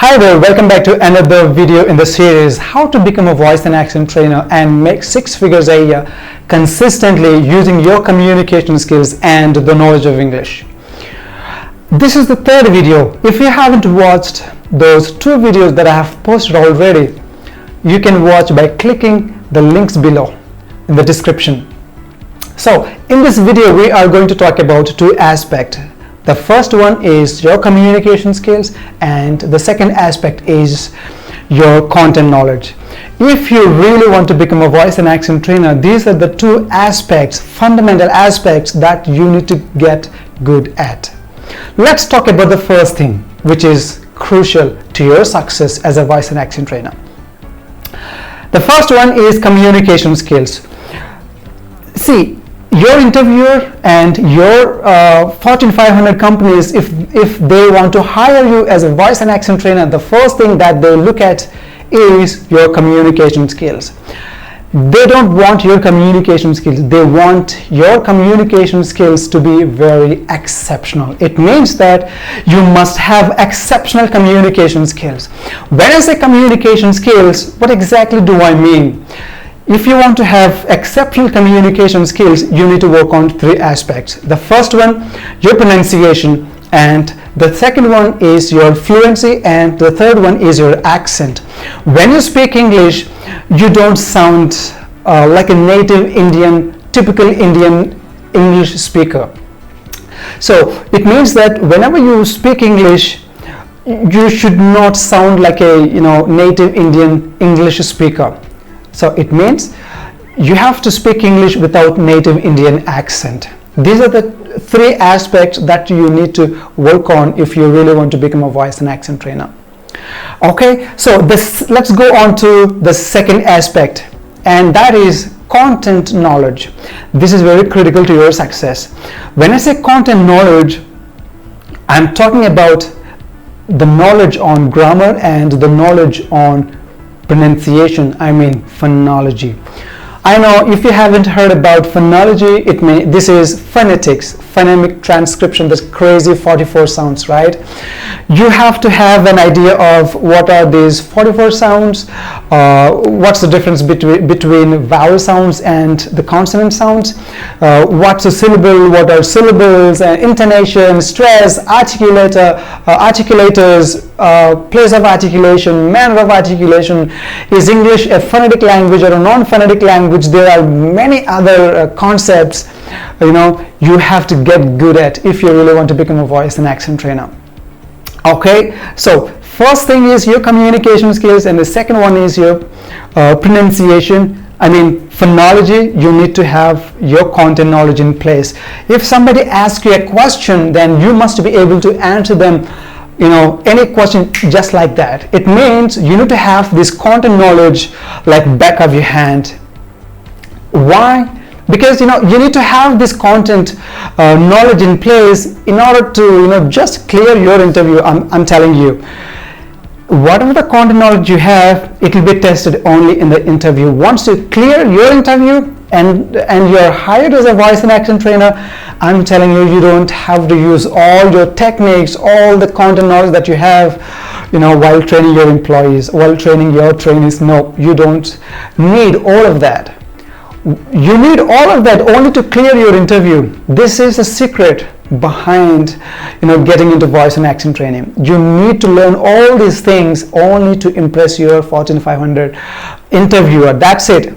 Hi there, welcome back to another video in the series how to become a voice and accent trainer and make 6 figures a year consistently using your communication skills and the knowledge of English. This is the third video. If you haven't watched those 2 videos that I have posted already, you can watch by clicking the links below in the description. So in this video we are going to talk about 2 aspects. The first one is your communication skills and the second aspect is your content knowledge. If you really want to become a voice and accent trainer, these are the 2 aspects, fundamental aspects that you need to get good at. Let's talk about the first thing, which is crucial to your success as a voice and accent trainer. The first one is communication skills. See, your interviewer and your Fortune 500 companies, if they want to hire you as a voice and accent trainer, the first thing that they look at is your communication skills. They don't want your communication skills, they want your communication skills to be very exceptional. It means that you must have exceptional communication skills. When I say communication skills, what exactly do I mean? If you want to have exceptional communication skills, you need to work on 3 aspects. The first one, your pronunciation, and the second one is your fluency, and the third one is your accent. When you speak English, you don't sound like a native Indian, typical Indian English speaker. So it means that whenever you speak English, you should not sound like a native Indian English speaker. So it means you have to speak English without native Indian accent. These are the 3 aspects that you need to work on if you really want to become a voice and accent trainer. Okay, so let's go on to the second aspect, and that is content knowledge. This is very critical to your success. When I say content knowledge, I'm talking about the knowledge on grammar and the knowledge on pronunciation, I mean phonology. I know if you haven't heard about phonology, this is phonetics, phonemic transcription, this crazy 44 sounds, right? You have to have an idea of what are these 44 sounds, what's the difference between vowel sounds and the consonant sounds, what's a syllable, what are syllables, intonation, stress, articulator, articulators, place of articulation, manner of articulation. Is English a phonetic language or a non-phonetic language? There are many other concepts you have to get good at if you really want to become a voice and accent trainer. Okay, so first thing is your communication skills, and the second one is your pronunciation. I mean phonology. You need to have your content knowledge in place. If somebody asks you a question, then you must be able to answer them any question just like that. It means you need to have this content knowledge like back of your hand. Why? Because you need to have this content knowledge in place in order to just clear your interview. I'm telling you, whatever the content knowledge you have, it will be tested only in the interview. Once you clear your interview and you're hired as a voice and accent trainer, I'm telling you, you don't have to use all your techniques, all the content knowledge that you have while training your employees, while training your trainees. No, you don't need all of that. You need all of that only to clear your interview. This is a secret behind getting into voice and accent training. You need to learn all these things only to impress your Fortune 500 interviewer. That's it.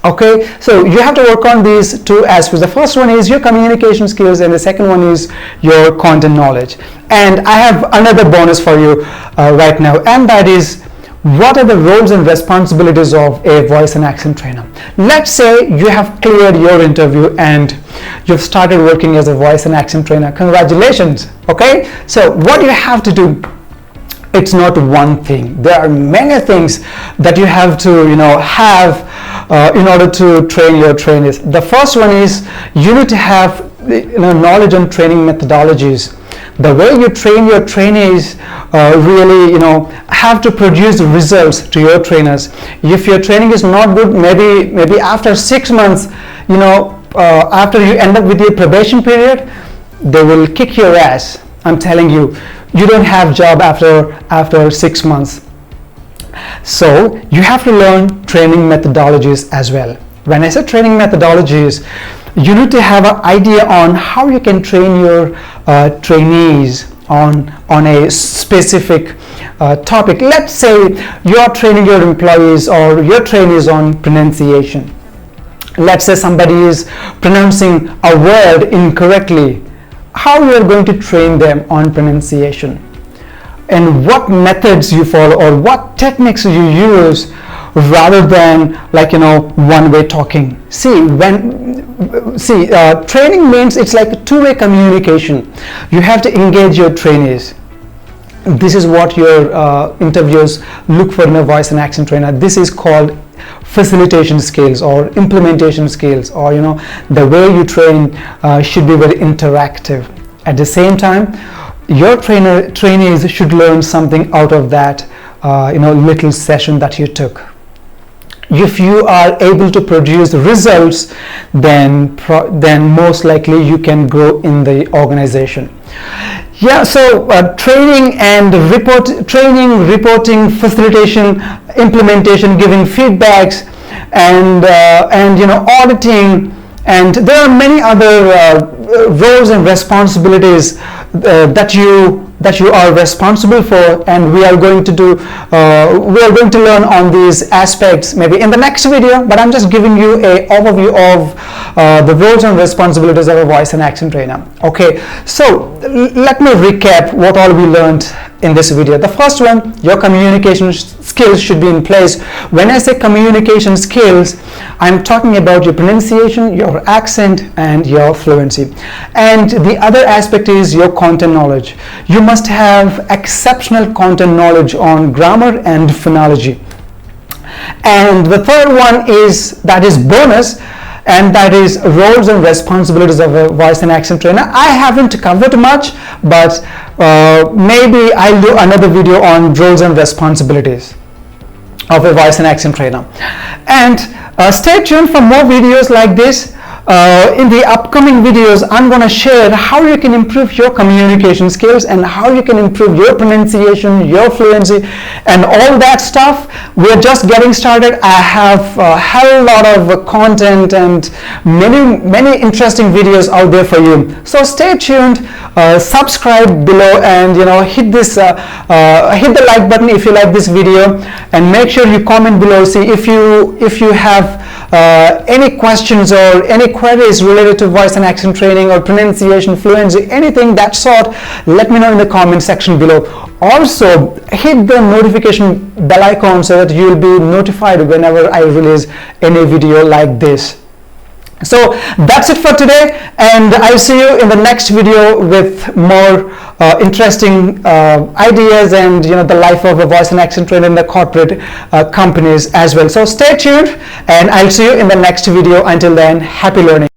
Okay, so you have to work on these 2 aspects. The first one is your communication skills, and the second one is your content knowledge. And I have another bonus for you right now, and that is, what are the roles and responsibilities of a voice and accent trainer? Let's say you have cleared your interview and you've started working as a voice and accent trainer. Congratulations. Okay, so what you have to do, it's not one thing. There are many things that you have to have in order to train your trainees. The first one is you need to have knowledge on training methodologies. The way you train your trainees really have to produce results to your trainers. If your training is not good, maybe after 6 months, after you end up with your probation period, they will kick your ass. I'm telling you, you don't have job after 6 months. So you have to learn training methodologies as well. When I say training methodologies, you need to have an idea on how you can train your trainees on a specific topic. Let's say you are training your employees or your trainees on pronunciation. Let's say somebody is pronouncing a word incorrectly. How you are going to train them on pronunciation, and what methods you follow or what techniques you use, rather than one-way talking. Training means it's like a two-way communication. You have to engage your trainees. This is what your interviewers look for in a voice and accent trainer. This is called facilitation skills or implementation skills, or the way you train should be very interactive. At the same time, your trainees should learn something out of that little session that you took. If you are able to produce results, then most likely you can grow in the organization. So training and reporting, facilitation, implementation, giving feedbacks, and auditing, and there are many other roles and responsibilities that you are responsible for, and we are going to learn on these aspects maybe in the next video, but I'm just giving you an overview of the roles and responsibilities of a voice and accent trainer. Okay, so let me recap what all we learned in this video. The first one, your communication skills should be in place. When I say communication skills, I'm talking about your pronunciation, your accent, and your fluency. And the other aspect is your content knowledge. You must have exceptional content knowledge on grammar and phonology. And the third one is bonus, and that is roles and responsibilities of a voice and accent trainer. I haven't covered much, but maybe I'll do another video on roles and responsibilities of a voice and accent trainer. And stay tuned for more videos like this. In the upcoming videos, I'm going to share how you can improve your communication skills and how you can improve your pronunciation, your fluency, and all that stuff. We're just getting started. I have a hell lot of content and many interesting videos out there for you. So stay tuned, subscribe below, and hit the like button if you like this video, and make sure you comment below. See if you have any questions or any queries related to voice and accent training or pronunciation, fluency, anything that sort, let me know in the comment section below. Also, hit the notification bell icon so that you will be notified whenever I release any video like this. So that's it for today, and I'll see you in the next video with more interesting ideas and the life of a voice and accent trainer in the corporate companies as well. So stay tuned, and I'll see you in the next video. Until then, happy learning.